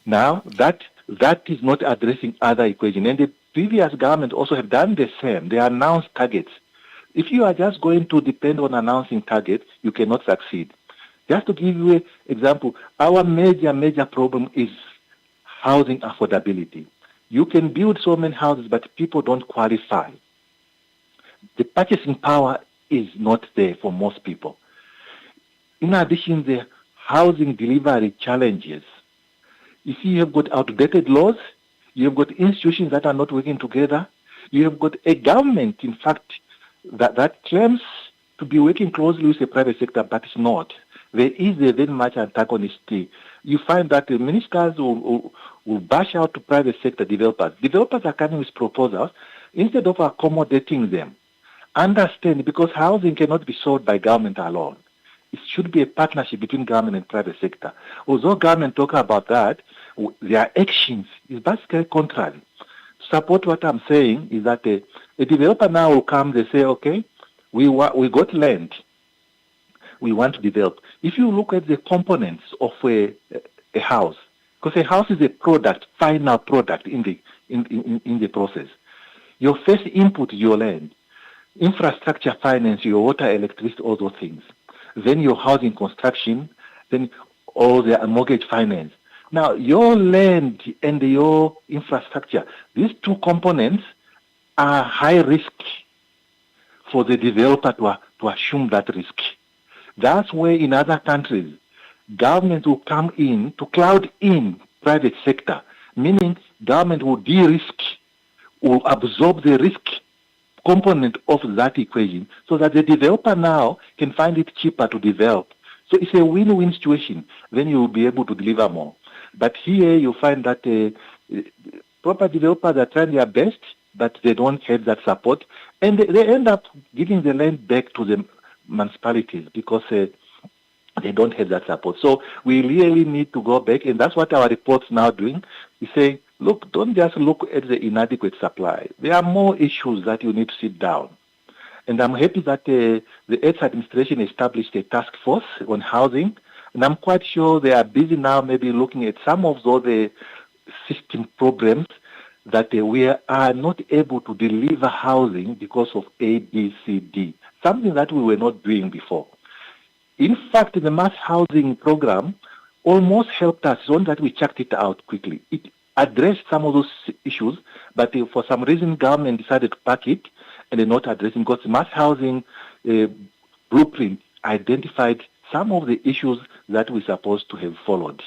Now, that is not addressing other equation. And the previous government also have done the same. They announced targets. If you are just going to depend on announcing targets, you cannot succeed. Just to give you an example, our major problem is housing affordability. You can build so many houses, but people don't qualify. The purchasing power is not there for most people. In addition, the housing delivery challenges. You see, you have got outdated laws, you have got institutions that are not working together, you have got a government, in fact, that claims to be working closely with the private sector, but it's not. There is a very much antagonistic. You find that the ministers will bash out to private sector developers. Developers are coming with proposals instead of accommodating them. Understand, because housing cannot be sold by government alone. It should be a partnership between government and private sector. Although government talk about that, their actions is basically contrary. To support what I'm saying is that a developer now will come, they say, okay, we got land, we want to develop. If you look at the components of a house, because a house is a product, final product in the process. Your first input is your land, infrastructure, finance, your water, electricity, all those things. Then your housing construction, then all the mortgage finance. Now, your land and your infrastructure, these two components are high risk for the developer to assume that risk. That's where in other countries, government will come in to cloud in private sector, meaning government will de-risk, will absorb the risk component of that equation so that the developer now can find it cheaper to develop. So it's a win-win situation. Then you will be able to deliver more. But here you find that proper developers are trying their best, but they don't have that support. And they end up giving the land back to the municipalities because they don't have that support. So we really need to go back, and that's what our report's now doing. We say, look, don't just look at the inadequate supply. There are more issues that you need to sit down. And I'm happy that the AIDS administration established a task force on housing, and I'm quite sure they are busy now maybe looking at some of those system problems that we are not able to deliver housing because of A, B, C, D, something that we were not doing before. In fact, the mass housing program almost helped us, on that we checked it out quickly. It addressed some of those issues, but for some reason government decided to pack it and they're not addressing, because the mass housing blueprint identified some of the issues that we're supposed to have followed.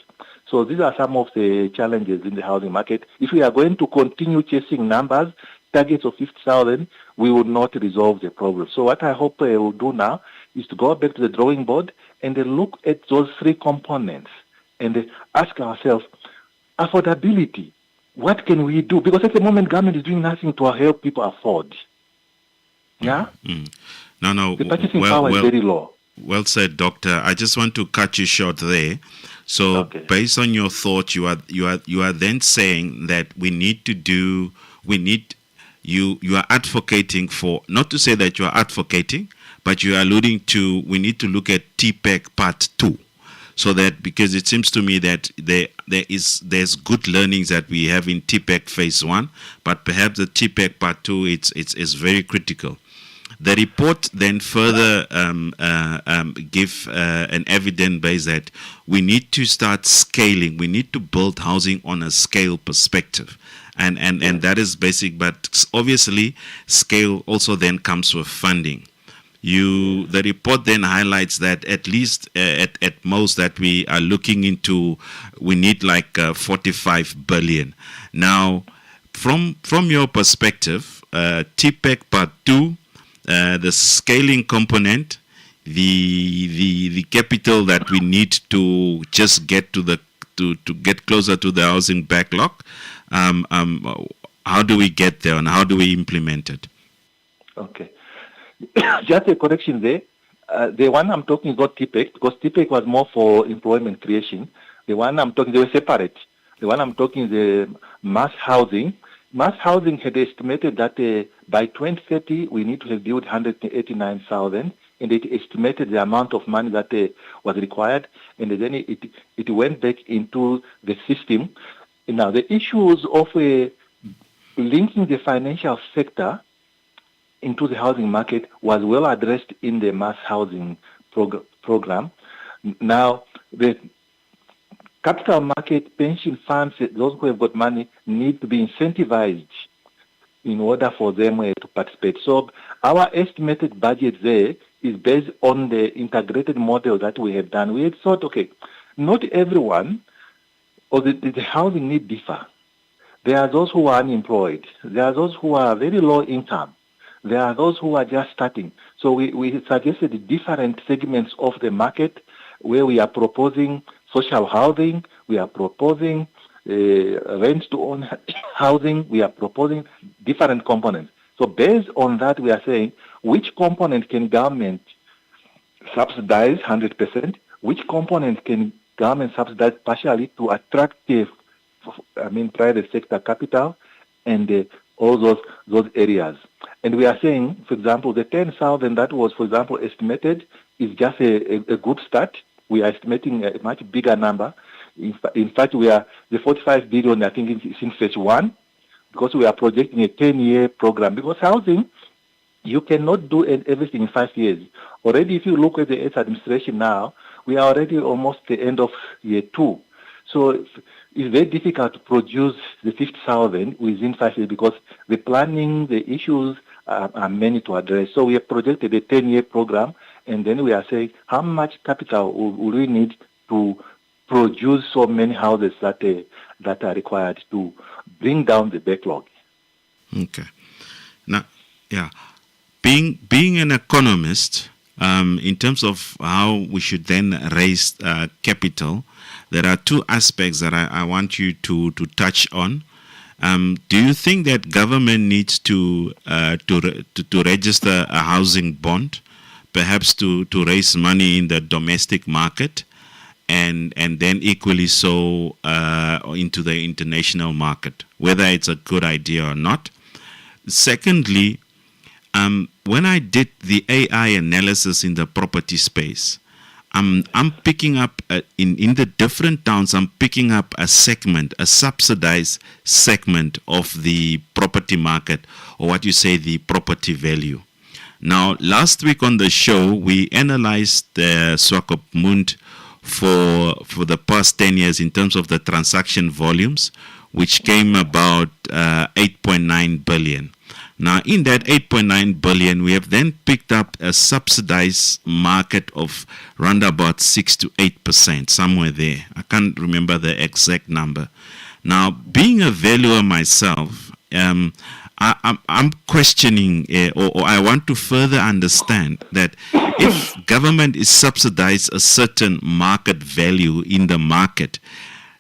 So these are some of the challenges in the housing market. If we are going to continue chasing numbers, targets of 50,000, we will not resolve the problem. So what I hope we'll do now is to go back to the drawing board and look at those three components and ask ourselves, affordability, what can we do? Because at the moment, government is doing nothing to help people afford. Yeah? No. The purchasing power is very low. Well said, Doctor. I just want to cut you short there. So, Okay. Based on your thought, you are then saying that you are advocating for, not to say that you are advocating, but you are alluding to, we need to look at TPEC Part 2. So that, because it seems to me that there's good learnings that we have in TPEC Phase 1, but perhaps the TPEC Part 2 it's very critical. The report then further give an evidence base that we need to start scaling. We need to build housing on a scale perspective. And that is basic, but obviously scale also then comes with funding. The report then highlights that at least at most that we are looking into, we need like 45 billion. Now, from your perspective, TPEC Part 2, the scaling component, the capital that we need to just get to get closer to the housing backlog, how do we get there and how do we implement it? Okay. Just a correction there. The one I'm talking is not TPEC, because TPEC was more for employment creation. The one I'm talking, they were separate. The one I'm talking is the mass housing. Mass housing had estimated that by 2030, we need to have built 189,000, and and it estimated the amount of money that was required, and then it went back into the system. Now, the issues of linking the financial sector into the housing market was well addressed in the mass housing program. Now, the capital market pension funds, those who have got money, need to be incentivized in order for them to participate. So our estimated budget there is based on the integrated model that we have done. We had thought, okay, not everyone or the housing need differ. There are those who are unemployed. There are those who are very low income. There are those who are just starting. So we suggested different segments of the market where we are proposing social housing, we are proposing rent-to-own housing, we are proposing different components. So based on that, we are saying which component can government subsidize 100%, which component can government subsidize partially to attract private sector capital and all those areas. And we are saying, for example, the 10,000 that was, for example, estimated is just a good start. We are estimating a much bigger number. In fact, the 45 billion, I think, is in phase one, because we are projecting a 10-year program. Because housing, you cannot do everything in 5 years. Already, if you look at the Earth administration now, we are already almost the end of year 2. So it's very difficult to produce the 50,000 within 5 years because the planning, the issues are many to address. So we have projected a 10-year program, and then we are saying how much capital will we need to produce so many houses that are required to bring down the backlog. Okay. Now, yeah, being an economist, in terms of how we should then raise capital, there are two aspects that I want you to touch on. Do you think that government needs to register a housing bond, perhaps to raise money in the domestic market, and then equally so into the international market, whether it's a good idea or not? Secondly, when I did the AI analysis in the property space, I'm picking up in the different towns. I'm picking up a subsidized segment of the property market, or what you say, the property value. Now, last week on the show, we analyzed the Swakopmund for the past 10 years in terms of the transaction volumes, which came about 8.9 billion. Now, in that 8.9 billion, we have then picked up a subsidized market of around about 6 to 8%, somewhere there. I can't remember the exact number. Now, being a valuer myself, I'm questioning, or I want to further understand that if government is subsidized a certain market value in the market,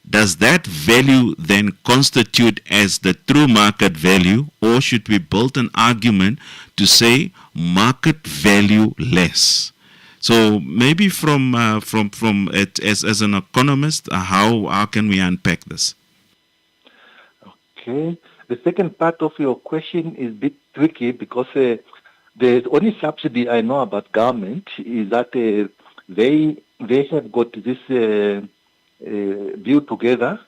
does that value then constitute as the true market value, or should we build an argument to say market value less? So maybe from it as an economist, how can we unpack this? Okay, the second part of your question is a bit tricky because the only subsidy I know about government is that they have got this. Built together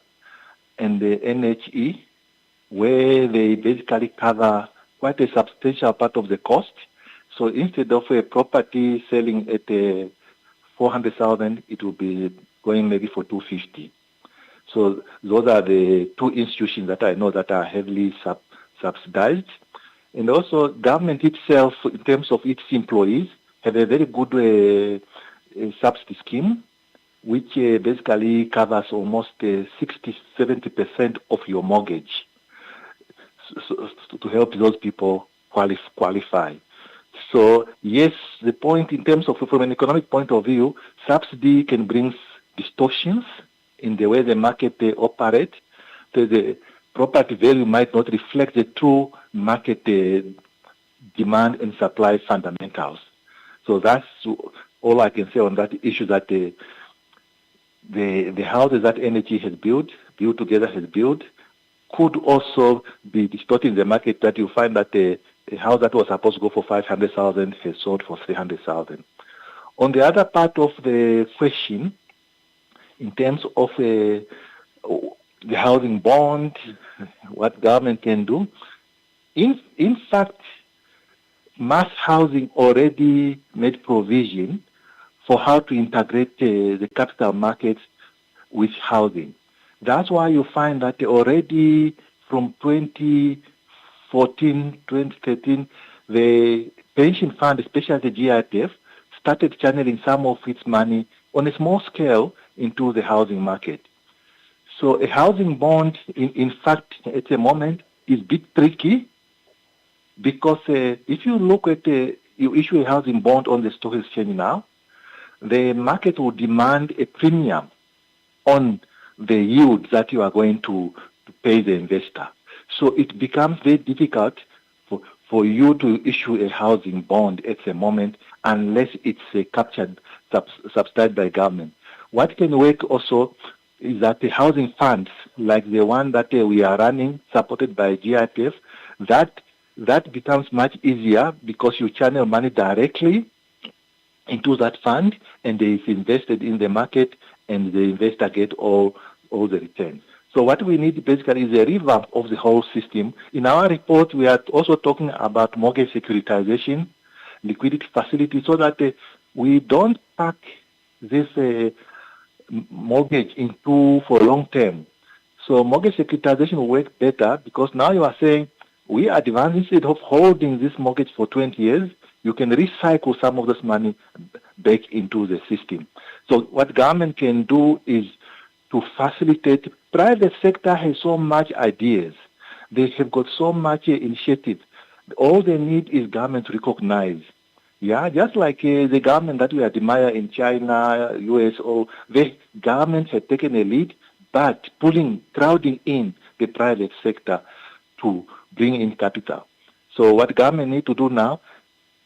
and the NHE, where they basically cover quite a substantial part of the cost. So instead of a property selling at 400,000, it will be going maybe for 250. So those are the two institutions that I know that are heavily subsidized. And also government itself, in terms of its employees, have a very good subsidy scheme, which basically covers almost 60-70% of your mortgage, so to help those people qualify. So yes, the point in terms of, from an economic point of view, subsidy can bring distortions in the way the market operates. The property value might not reflect the true market demand and supply fundamentals. So that's all I can say on that issue, that the houses that energy has built together has built, could also be distorting the market, that you find that a house that was supposed to go for 500,000 has sold for 300,000. On the other part of the question, in terms of the housing bond, what government can do, in fact, mass housing already made provision for how to integrate the capital markets with housing. That's why you find that already from 2014, 2013, the pension fund, especially the GITF, started channeling some of its money on a small scale into the housing market. So a housing bond, in fact, at the moment, is a bit tricky because if you look at you issue a housing bond on the stock exchange now, the market will demand a premium on the yield that you are going to pay the investor. So it becomes very difficult for you to issue a housing bond at the moment unless it's captured, subsidized by government. What can work also is that the housing funds, like the one that we are running, supported by GIPF, that becomes much easier because you channel money directly into that fund and it is invested in the market and the investor get all the returns. So what we need basically is a revamp of the whole system. In our report, we are also talking about mortgage securitization, liquidity facility, so that we don't pack this mortgage into for long term. So mortgage securitization will work better because now you are saying we advance instead of holding this mortgage for 20 years, you can recycle some of this money back into the system. So what government can do is to facilitate. Private sector has so much ideas. They have got so much initiative. All they need is government to recognize. Yeah, just like the government that we admire in China, US, or the government had taken a lead, but crowding in the private sector to bring in capital. So what government need to do now,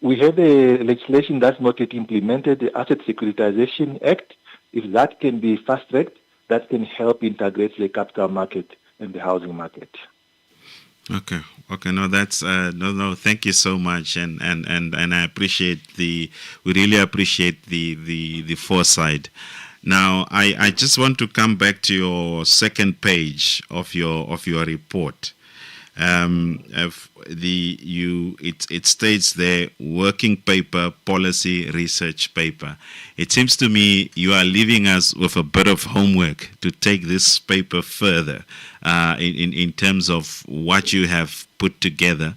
we have a legislation that's not yet implemented, the Asset Securitization Act. If that can be fast-tracked, that can help integrate the capital market and the housing market. Okay. No, that's no. Thank you so much, and I appreciate we really appreciate the foresight. Now, I just want to come back to your second page of your report. It states there, working paper, policy, research paper. It seems to me you are leaving us with a bit of homework to take this paper further in terms of what you have put together.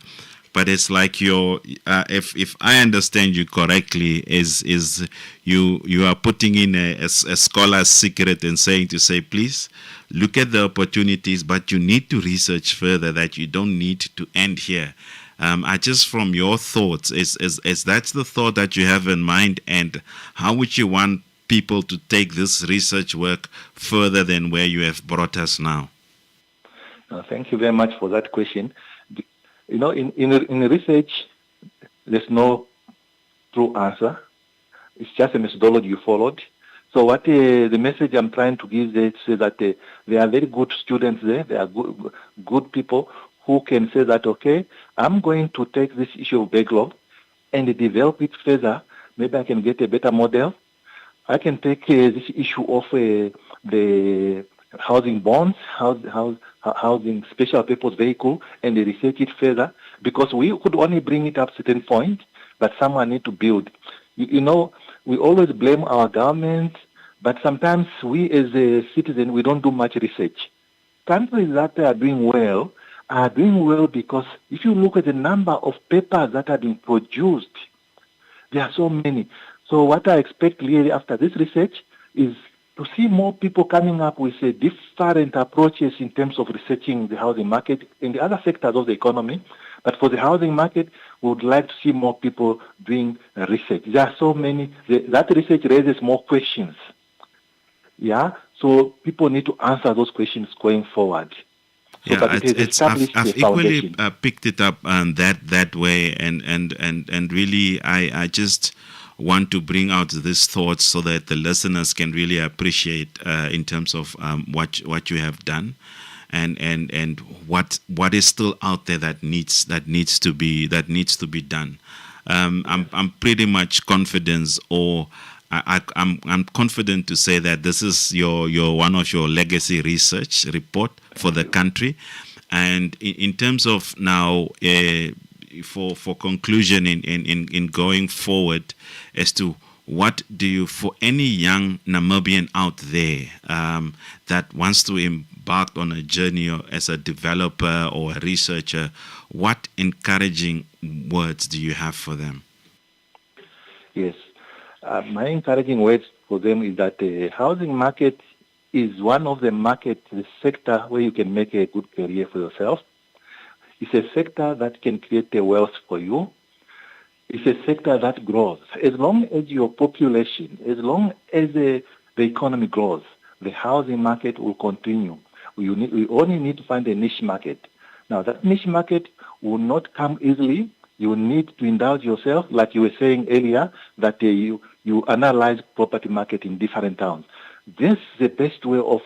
But it's like if I understand you correctly, is you are putting in a scholar's secret and saying, please look at the opportunities, but you need to research further, that you don't need to end here. I just, from your thoughts, is that's the thought that you have in mind, and how would you want people to take this research work further than where you have brought us now? Thank you very much for that question. You know, in research, there's no true answer. It's just a methodology you followed. So what the message I'm trying to give is that there are very good students there. There are good people who can say that, okay, I'm going to take this issue of backlog and develop it further. Maybe I can get a better model. I can take this issue of the housing bonds, housing special purpose vehicle, and research it further, because we could only bring it up to a certain point, but someone need to build. You know, we always blame our government, but sometimes we as a citizen, we don't do much research. Countries that are doing well because if you look at the number of papers that are being produced, there are so many. So what I expect really after this research is to see more people coming up with different approaches in terms of researching the housing market in the other sectors of the economy. But for the housing market, we would like to see more people doing research. There are so many. That research raises more questions. Yeah, so people need to answer those questions going forward. So I've equally picked it up that way, and really, I just want to bring out these thoughts so that the listeners can really appreciate in terms of what you have done. and what is still out there that needs to be done. I'm pretty much confident, or I'm confident to say that this is your one of your legacy research report for the country. And in terms of now, for conclusion in going forward, as to what do you, for any young Namibian out there that wants to embark on a journey as a developer or a researcher, what encouraging words do you have for them? Yes. My encouraging words for them is that the housing market is one of the sector where you can make a good career for yourself. It's a sector that can create a wealth for you. It's a sector that grows. As long as your population, as long as the economy grows, the housing market will continue. We only need to find a niche market. Now, that niche market will not come easily. You need to indulge yourself, like you were saying earlier, that you analyze property market in different towns. This is the best way of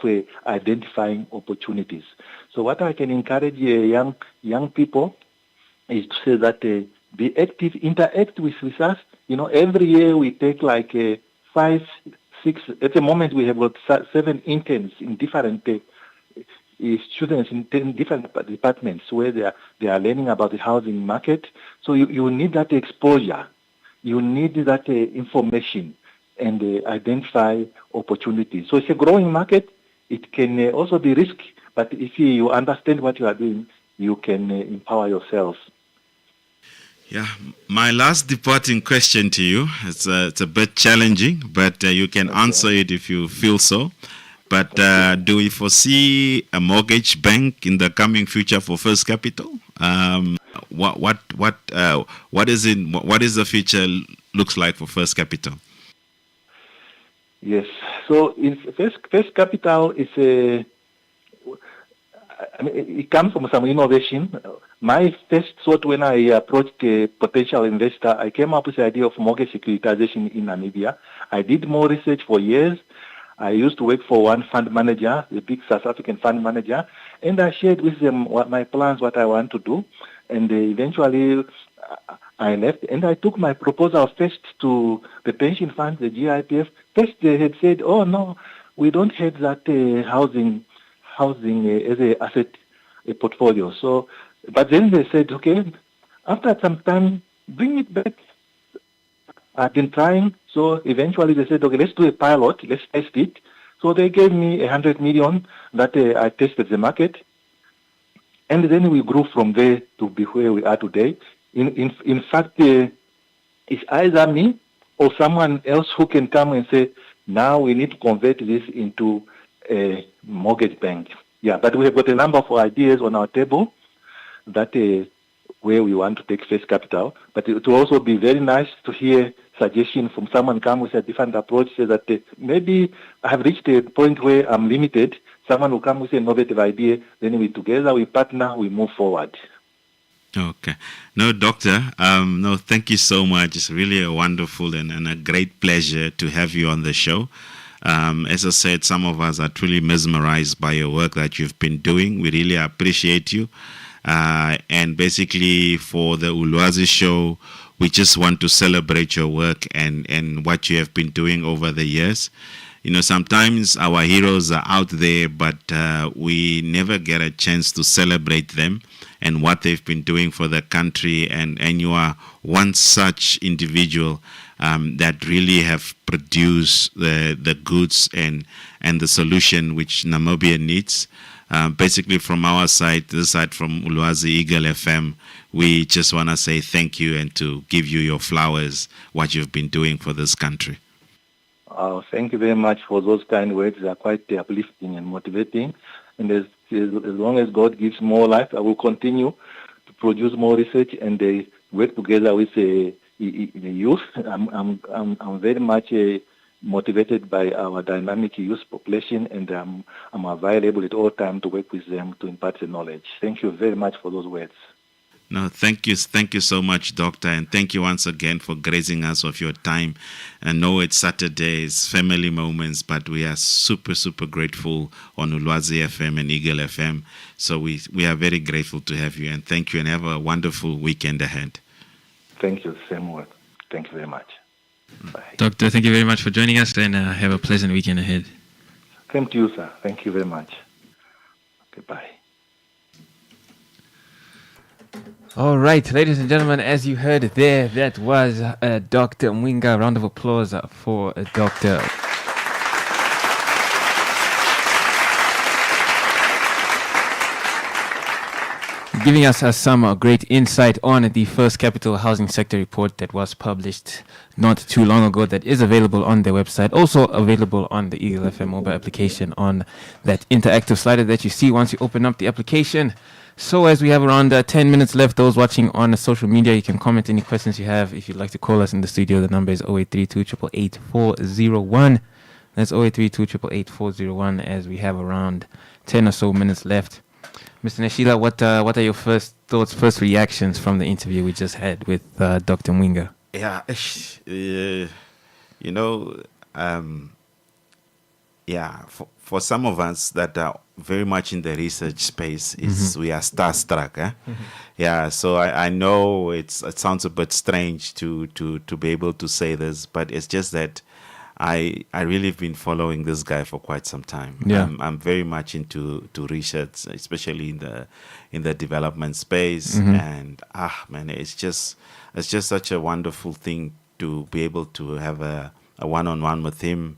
identifying opportunities. So what I can encourage young people is to say that be active, interact with us. Every year we take like 5, 6. At the moment we have got 7 interns in different students in 10 different departments where they are learning about the housing market. So you need that exposure. You need that information and identify opportunities. So it's a growing market. It can also be risky, but if you understand what you are doing, you can empower yourself. Yeah, my last departing question to you, it's a bit challenging, but you can answer it if you feel so. But do we foresee a mortgage bank in the coming future for First Capital? What is the future looks like for First Capital? Yes. So in First Capital is it comes from some innovation. My first thought when I approached a potential investor, I came up with the idea of mortgage securitization in Namibia. I did more research for years. I used to work for one fund manager, a big South African fund manager, and I shared with them my plans, what I want to do. And eventually I left, and I took my proposal first to the pension fund, the GIPF. First they had said, oh no, we don't have that housing as a asset portfolio. So, but then they said, okay, after some time, bring it back. I've been trying, so eventually they said, okay, let's do a pilot, let's test it. So they gave me 100 million that I tested the market, and then we grew from there to be where we are today. In fact, it's either me or someone else who can come and say, now we need to convert this into a mortgage bank. Yeah, but we have got a number of ideas on our table that where we want to take First Capital. But it will also be very nice to hear suggestion from someone come with a different approach, say that maybe I have reached a point where I'm limited. Someone will come with an innovative idea, then we partner, we move forward. Okay. No, Doctor, no, thank you so much. It's really a wonderful and a great pleasure to have you on the show. As I said, some of us are truly mesmerized by your work that you've been doing. We really appreciate you. And basically for the Ulwazi show, we just want to celebrate your work and what you have been doing over the years. Sometimes our heroes are out there, but we never get a chance to celebrate them and what they've been doing for the country. And you are one such individual that really have produced the goods and the solution which Namibia needs. Basically from our side, this side from Ulwazi Eagle FM, we just want to say thank you and to give you your flowers, what you've been doing for this country. Thank you very much for those kind words. They are quite uplifting and motivating. And as long as God gives more life, I will continue to produce more research and work together with the youth. I'm very much motivated by our dynamic youth population, and I'm available at all times to work with them to impart the knowledge. Thank you very much for those words. No, thank you so much, Doctor, and thank you once again for gracing us of your time. I know it's Saturdays, family moments, but we are super grateful on Ulwazi FM and Eagle FM. So we are very grateful to have you, and thank you, and have a wonderful weekend ahead. Thank you. Same word. Thank you very much. Bye. Doctor, thank you very much for joining us, and have a pleasant weekend ahead. Same to you, sir. Thank you very much. Okay, bye. All right, ladies and gentlemen, as you heard there, that was Dr. Mwinga. Round of applause for Dr. Giving us some great insight on the first capital housing sector report that was published not too long ago, that is available on their website, also available on the Eagle FM mobile application on that interactive slider that you see once you open up the application. So as we have around 10 minutes left, those watching on social media, you can comment any questions you have. If you'd like to call us in the studio, the number is 0832 888 401. That's 0832 888 401, as we have around 10 or so minutes left. Mr. Neshila, what are your first thoughts, first reactions from the interview we just had with Dr. Mwinga? Yeah, you know, for some of us that are very much in the research space, we are starstruck. Yeah, so I know it sounds a bit strange to be able to say this, but it's just that I really have been following this guy for quite some time. Yeah. I'm very much into research, especially in the development space. And man, it's just such a wonderful thing to be able to have a one-on-one with him,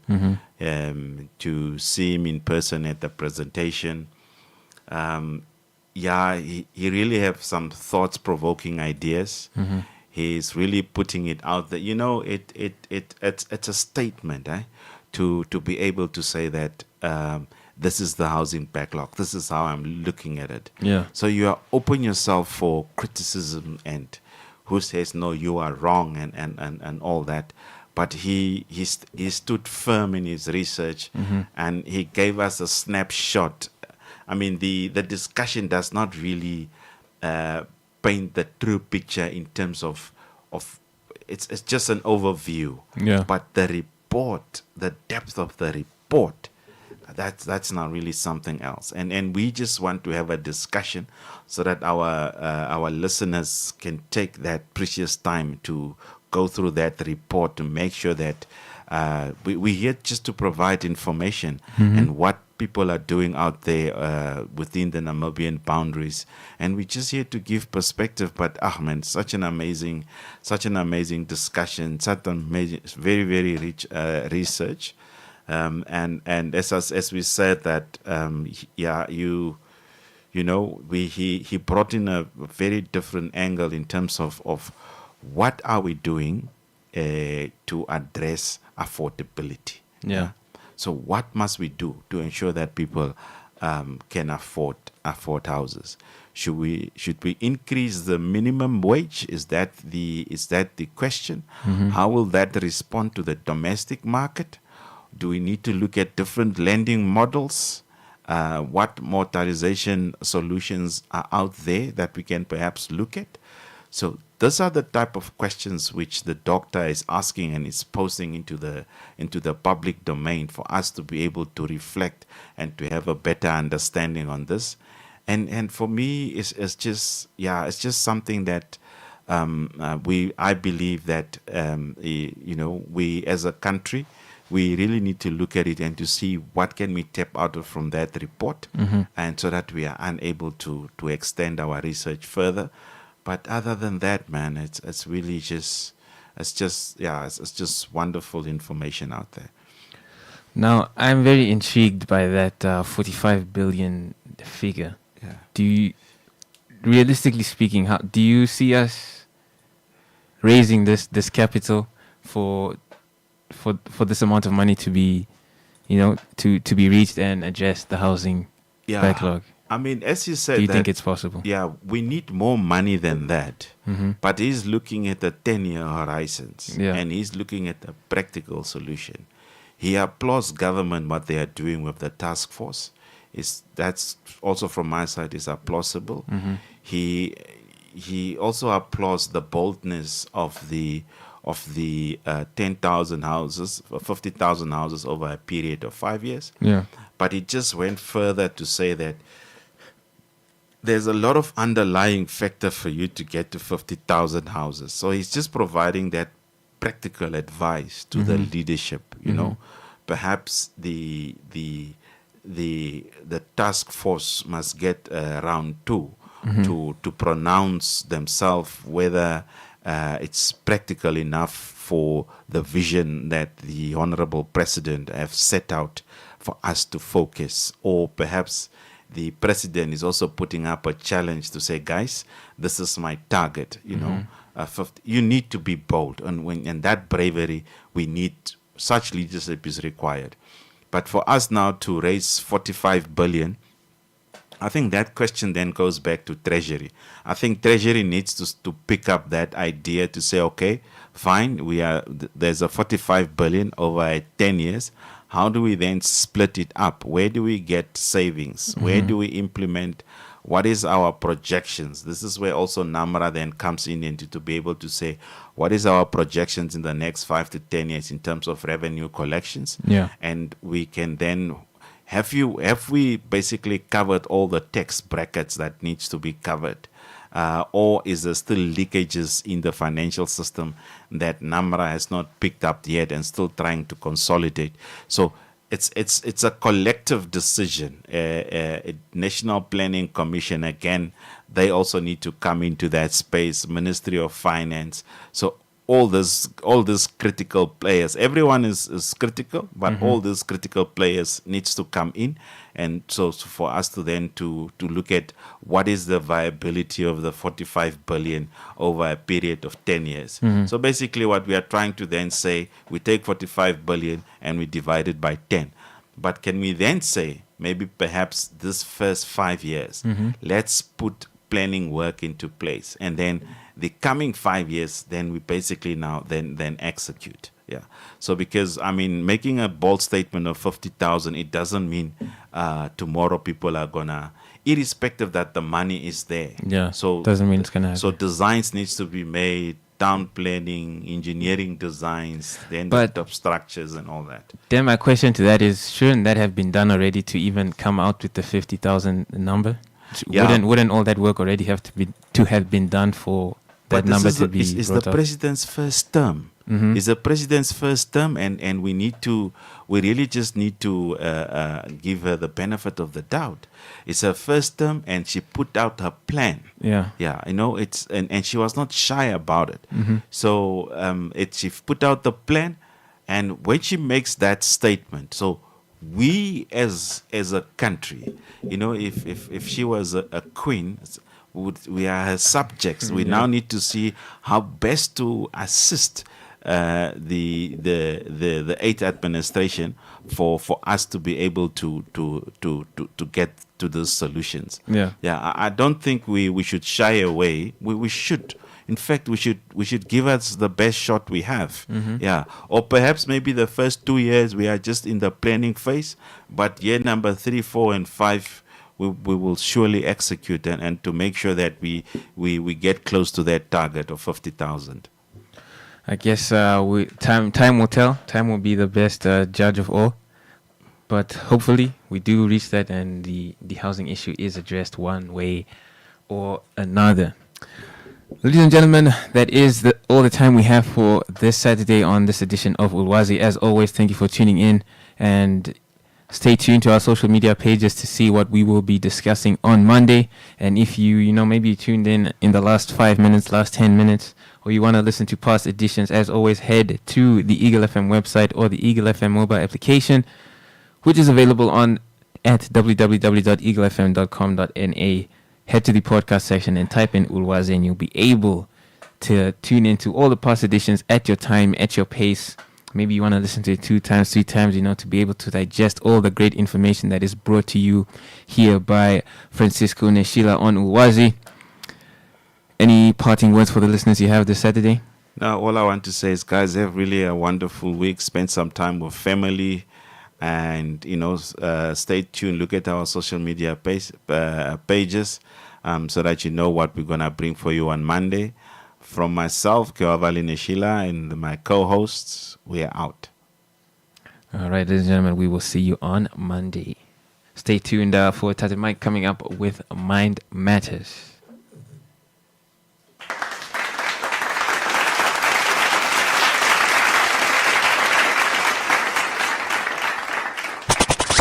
to see him in person at the presentation. He really have some thoughts-provoking ideas. He's really putting it out there. You know, it's a statement, to be able to say that this is the housing backlog. This is how I'm looking at it. Yeah. So you are open yourself for criticism and who says no, you are wrong and all that. But he stood firm in his research, and he gave us a snapshot. I mean, the discussion does not really paint the true picture in terms of it's just an overview. Yeah. But the report, the depth of the report, that's not really something else. And we just want to have a discussion so that our listeners can take that precious time to go through that report to make sure that we're here just to provide information and what people are doing out there within the Namibian boundaries, and we're just here to give perspective. But man, such an amazing discussion, such amazing, very rich research, and as we said that he brought in a very different angle in terms of what are we doing to address affordability. Yeah. So what must we do to ensure that people can afford houses? Should we increase the minimum wage? Is that the question? How will that respond to the domestic market? Do we need to look at different lending models? What monetization solutions are out there that we can perhaps look at? So those are the type of questions which the doctor is asking and is posing into the public domain for us to be able to reflect and to have a better understanding on this. And for me, it's just something that I believe that we as a country, we really need to look at it and to see what can we tap out of from that report, and so that we are unable to extend our research further. But other than that, man, it's really just wonderful information out there. Now, I'm very intrigued by that 45 billion figure. Yeah. Do you, realistically speaking, how do you see us raising this capital for this amount of money to be, to be reached and address the housing backlog? I mean, as you said, do you think it's possible? Yeah, we need more money than that. But he's looking at the 10-year horizons, and he's looking at a practical solution. He applauds government what they are doing with the task force. That's also from my side is applaudable. He he also applauds the boldness of the 10,000 houses, 50,000 houses over a period of 5 years. Yeah. But he just went further to say that there's a lot of underlying factor for you to get to 50,000 houses. So he's just providing that practical advice to the leadership. You know, perhaps the task force must get round two to pronounce themselves whether it's practical enough for the vision that the Honorable President have set out for us to focus, or perhaps the president is also putting up a challenge to say, guys, this is my target. You know, 50, you need to be bold, and that bravery, we need such leadership is required. But for us now to raise 45 billion, I think that question then goes back to Treasury. I think Treasury needs to pick up that idea to say, okay, fine, there's a 45 billion over 10 years. How do we then split it up? Where do we get savings? Where do we implement? What is our projections? This is where also NAMRA then comes in to be able to say, what is our projections in the next 5 to 10 years in terms of revenue collections? Yeah. And we can then, have we basically covered all the tax brackets that needs to be covered? Or is there still leakages in the financial system that NAMRA has not picked up yet and still trying to consolidate? So it's a collective decision. National Planning Commission, again, they also need to come into that space. Ministry of Finance. So all these critical players, everyone is critical, but all these critical players needs to come in. And so for us to then to look at what is the viability of the 45 billion over a period of 10 years. So basically what we are trying to then say, we take 45 billion and we divide it by 10. But can we then say, maybe perhaps this first 5 years, let's put planning work into place, and then the coming 5 years, then we basically now then execute. Yeah. So because, I mean, making a bold statement of 50,000, it doesn't mean tomorrow people are gonna, irrespective that the money is there. Yeah. So doesn't mean it's gonna happen. So designs needs to be made, town planning, engineering designs, then But the top structures and all that. Then my question to that is, shouldn't that have been done already to even come out with the 50,000 number? Yeah. Wouldn't all that work already have been done for that number to be is brought the up? president's first term. It's the president's first term, and we really just need to give her the benefit of the doubt. It's her first term, and she put out her plan. Yeah. Yeah, you know, and she was not shy about it. So she put out the plan, and when she makes that statement, so we as a country, you know, if she was a queen, we are her subjects. We now need to see how best to assist the eighth administration for us to be able to get to those solutions. Yeah. I don't think we should shy away. We should. In fact, we should give us the best shot we have. Yeah. Or perhaps maybe the first 2 years we are just in the planning phase, but year number 3, 4, and 5 we will surely execute and to make sure that we get close to that target of 50,000. I guess time will tell. Time will be the best judge of all. But hopefully we do reach that, and the housing issue is addressed one way or another. Ladies and gentlemen, that is all the time we have for this Saturday on this edition of Ulwazi. As always, thank you for tuning in, and stay tuned to our social media pages to see what we will be discussing on Monday. And if you maybe you tuned in the last 5 minutes, last 10 minutes, or you want to listen to past editions, as always, head to the Eagle FM website or the Eagle FM mobile application, which is available at www.eaglefm.com.na. Head to the podcast section and type in Ulwazi, and you'll be able to tune into all the past editions at your time, at your pace. Maybe you want to listen to it 2 times, 3 times, to be able to digest all the great information that is brought to you here by Francisco Neshila on Ulwazi. Any parting words for the listeners you have this Saturday? No, all I want to say is, guys, have really a wonderful week. Spend some time with family, and stay tuned. Look at our social media pages. so that you know what we're going to bring for you on Monday. From myself, Kewavali Neshila, and my co-hosts, we are out. All right, ladies and gentlemen, we will see you on Monday. Stay tuned for Tate Mike coming up with Mind Matters.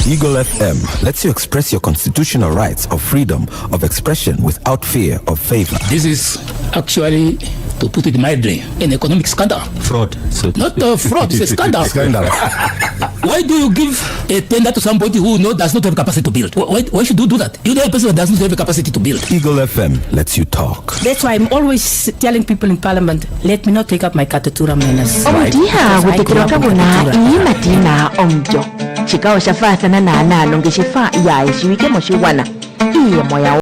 Eagle FM lets you express your constitutional rights of freedom of expression without fear of favor. This is actually, to put it mildly, an economic scandal. Fraud. So not fraud, it's a scandal. Why do you give a tender to somebody who does not have capacity to build? Why should you do that? You know a person that does not have a capacity to build. Eagle FM lets you talk. That's why I'm always telling people in Parliament, let me not take up my katatura manners. Omudiha gutekereka guna imatina omjo. Chikao shafasa na nalonge shifa ya ishiwike moshiwana. Iye moya